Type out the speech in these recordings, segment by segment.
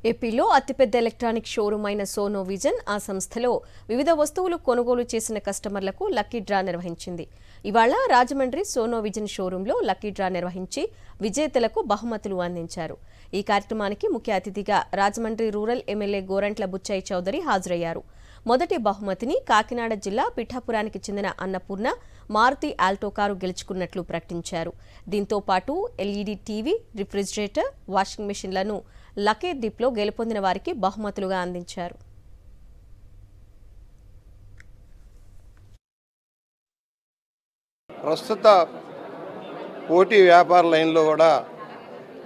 ఏపీలో అతిపెద్ద electronic showroom అయిన సోనో విజన్ ఆ సంస్థలో వివిధ వస్తువులు కొనుగోలు చేసిన కస్టమర్లకు లక్కీ డ్రా నిర్వహించింది. ఇవాళ రాజమండ్రి సోనో విజన్ షోరూంలో లక్కీ డ్రా నిర్వహించి విజేతలకు బహుమతులు అందించారు. ఈ కార్యక్రమానికి ముఖ్య అతిథిగా రాజమండ్రి రూరల్ ఎమ్మెల్యే గోరంట్ల బుచ్చయ్య చౌదరి హాజరయ్యారు. మొదటి బహుమతిని కాకినాడ జిల్లా పిఠాపురానికి చెందిన అన్నపూర్ణ మారుతి ఆల్టో కారు గెలుచుకున్నట్లు ప్రకటించారు. దీంతో పాటు ఎల్ఈడీ టీవీ, రిఫ్రిజిరేటర్, వాషింగ్ మెషిన్లను లక్కీ డిప్లో గెలుపొందిన వారికి బహుమతులుగా అందించారు. ప్రస్తుత పోటీ వ్యాపార లైన్లో కూడా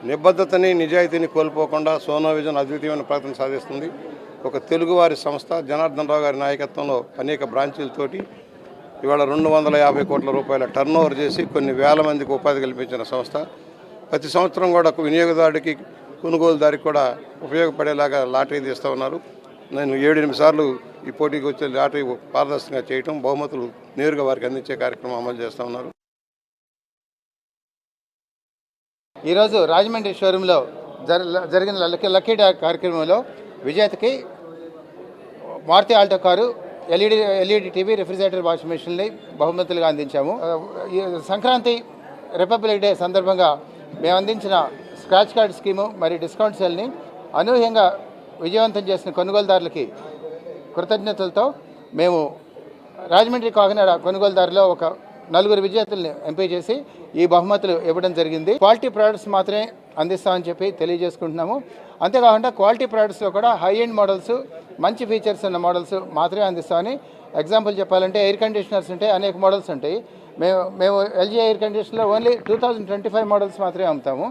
నిబద్ధతని నిజాయితీని కోల్పోకుండా సోనో విజన్ అద్వితీయమైన ప్రయత్నం సాధిస్తుంది. ఒక తెలుగువారి సంస్థ జనార్దన్ రావు గారి నాయకత్వంలో అనేక బ్రాంచీలతోటి ఇవాళ 250 కోట్ల రూపాయల టర్నోవర్ చేసి కొన్ని వేల మందికి ఉపాధి కల్పించిన సంస్థ. ప్రతి సంవత్సరం కూడా వినియోగదారుడికి కొనుగోలుదారికి కూడా ఉపయోగపడేలాగా లాటరీ తీస్తూ ఉన్నారు. నేను 7-8 సార్లు ఈ పోటీకి వచ్చే లాటరీ పారదర్శకంగా చేయటం, బహుమతులు నేరుగా వారికి అందించే కార్యక్రమం అమలు చేస్తూ ఉన్నారు. ఈరోజు రాజమండ్రి షోరూంలో జరిగిన లక్కీ డ్రా కార్యక్రమంలో విజేతకి Maruti Alto car, LED TV, refrigerator, washing మెషిన్ని బహుమతులుగా అందించాము. సంక్రాంతి, రిపబ్లిక్ డే సందర్భంగా మేము అందించిన స్క్రాచ్ కార్డ్ స్కీము మరియు డిస్కౌంట్ సేల్ని అనూహ్యంగా విజయవంతం చేసిన కొనుగోలుదారులకి కృతజ్ఞతలతో మేము రాజమండ్రి కాకినాడ కొనుగోలుదారులో ఒక 4 విజేతల్ని ఎంపిక చేసి ఈ బహుమతులు ఇవ్వడం జరిగింది. క్వాలిటీ ప్రోడక్ట్స్ మాత్రమే అందిస్తామని చెప్పి తెలియజేసుకుంటున్నాము. అంతేకాకుండా క్వాలిటీ ప్రోడక్ట్స్లో కూడా హై ఎండ్ మోడల్స్, మంచి ఫీచర్స్ ఉన్న మోడల్స్ మాత్రమే అందిస్తామని. ఎగ్జాంపుల్ చెప్పాలంటే ఎయిర్ కండిషనర్స్ ఉంటాయి, అనేక మోడల్స్ ఉంటాయి. మేము ఎల్జీ ఎయిర్ కండిషనర్లో ఓన్లీ 2025 మోడల్స్ మాత్రమే అమ్ముతాము.